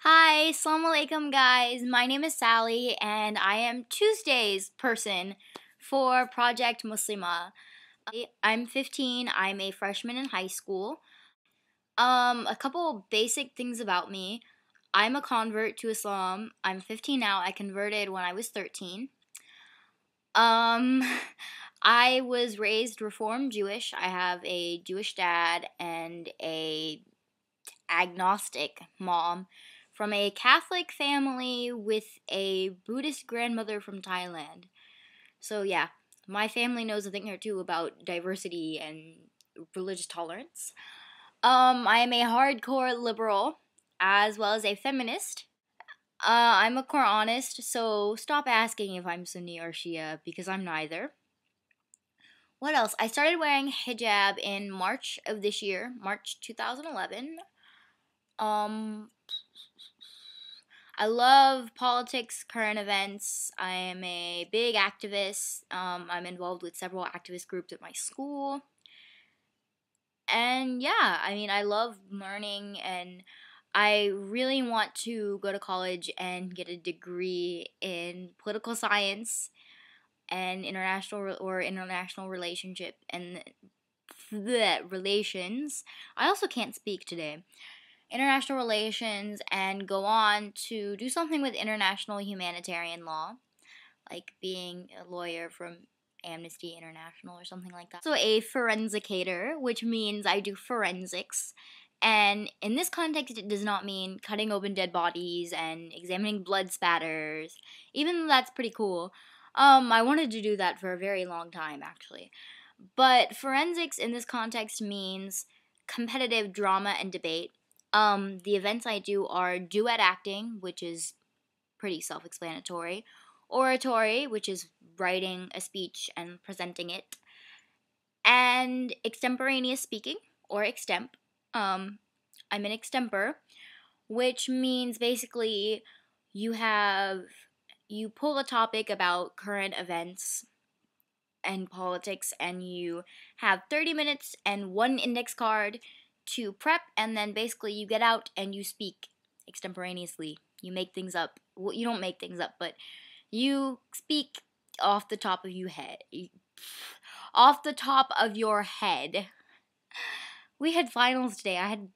Hi, Assalamu alaikum guys. My name is Sally and I am Tuesday's person for Project Muslimah. I'm 15, I'm a freshman in high school. A couple basic things about me. I'm a convert to Islam. I'm 15 now. I converted when I was 13. Um I was raised Reform Jewish. I have a Jewish dad and a agnostic mom from a Catholic family with a Buddhist grandmother from Thailand. So, yeah, my family knows a thing or two about diversity and religious tolerance. I am a hardcore liberal as well as a feminist. I'm a Quranist, so stop asking if I'm Sunni or Shia because I'm neither. What else? I started wearing hijab in March of this year, March 2011. Um, I love politics, current events. I am a big activist. I'm involved with several activist groups at my school. And yeah, I love learning and I really want to go to college and get a degree in political science and international relationship and the relations. I also can't speak today. International relations and go on to do something with international humanitarian law, like being a lawyer from Amnesty International or something like that. So a forensicator, which means I do forensics. And in this context, it does not mean cutting open dead bodies and examining blood spatters, even though that's pretty cool. I wanted to do that for a very long time, actually. But forensics in this context means competitive drama and debate. The events I do are duet acting, which is pretty self explanatory, oratory, which is writing a speech and presenting it, and extemporaneous speaking, or extemp. I'm an extempor, which means basically you pull a topic about current events and politics and you have 30 minutes and one index card to prep, and then basically you get out and you speak extemporaneously. You make things up. Well, you don't make things up, but you speak off the top of your head. Off the top of your head. We had finals today. I had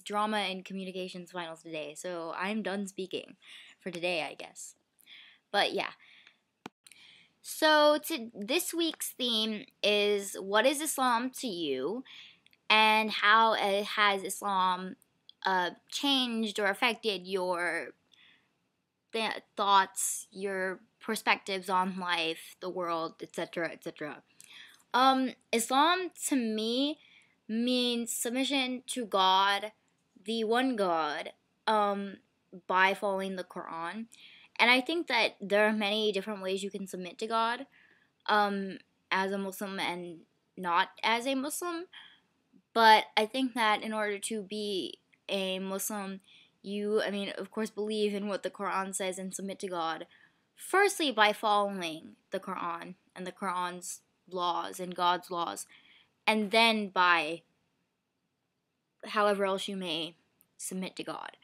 drama and communications finals today, so I'm done speaking for today, I guess. But yeah. So this week's theme is what is Islam to you, and how has Islam changed or affected your thoughts, your perspectives on life, the world, etc., etc. Islam to me means submission to God, the one God, by following the Quran. And I think that there are many different ways you can submit to God, as a Muslim and not as a Muslim. But I think that in order to be a Muslim, of course, believe in what the Quran says and submit to God. Firstly, by following the Quran and the Quran's laws and God's laws, and then by however else you may submit to God,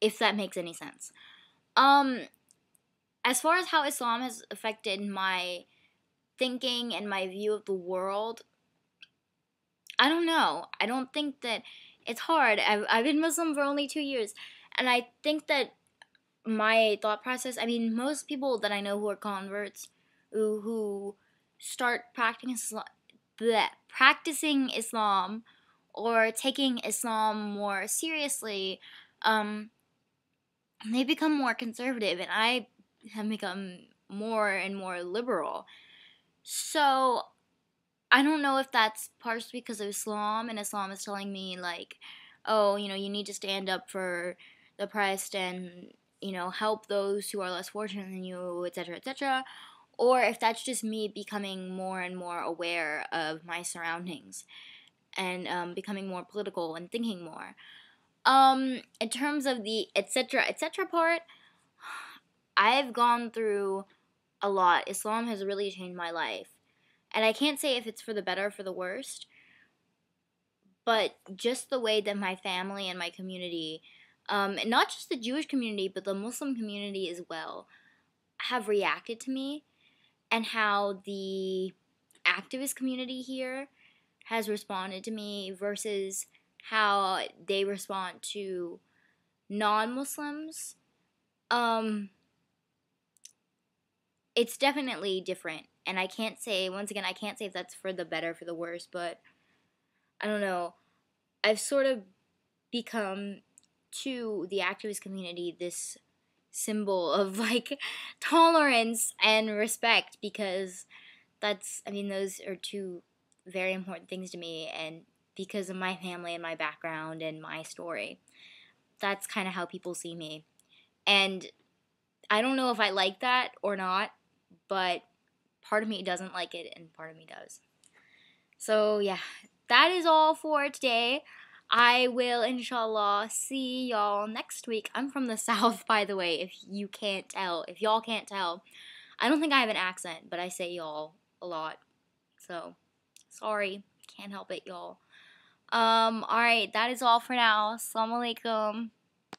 if that makes any sense. As far as how Islam has affected my thinking and my view of the world, I don't know. I don't think that it's hard. I've been Muslim for only 2 years, and I think that my thought process, most people that I know who are converts, who start practicing Islam or taking Islam more seriously, they become more conservative, and I have become more and more liberal. So I don't know if that's partially because of Islam, and Islam is telling me, like, oh, you need to stand up for the oppressed and, help those who are less fortunate than you, etc., etc., or if that's just me becoming more and more aware of my surroundings and becoming more political and thinking more. In terms of the etc., etc. part, I've gone through a lot. Islam has really changed my life. And I can't say if it's for the better or for the worst, but just the way that my family and my community and not just the Jewish community, but the Muslim community as well, have reacted to me, and how the activist community here has responded to me versus how they respond to non-Muslims. It's definitely different, and I can't say, once again, I can't say if that's for the better or for the worse, but I don't know. I've sort of become to the activist community this symbol of like tolerance and respect, because those are two very important things to me, and because of my family and my background and my story, that's kind of how people see me. And I don't know if I like that or not, but part of me doesn't like it and part of me does. So yeah, that is all for today. I will, inshallah, see y'all next week. I'm from the South, by the way, if you can't tell. If y'all can't tell. I don't think I have an accent, but I say y'all a lot. So, sorry. Can't help it, y'all. Alright, that is all for now. Assalamu alaikum.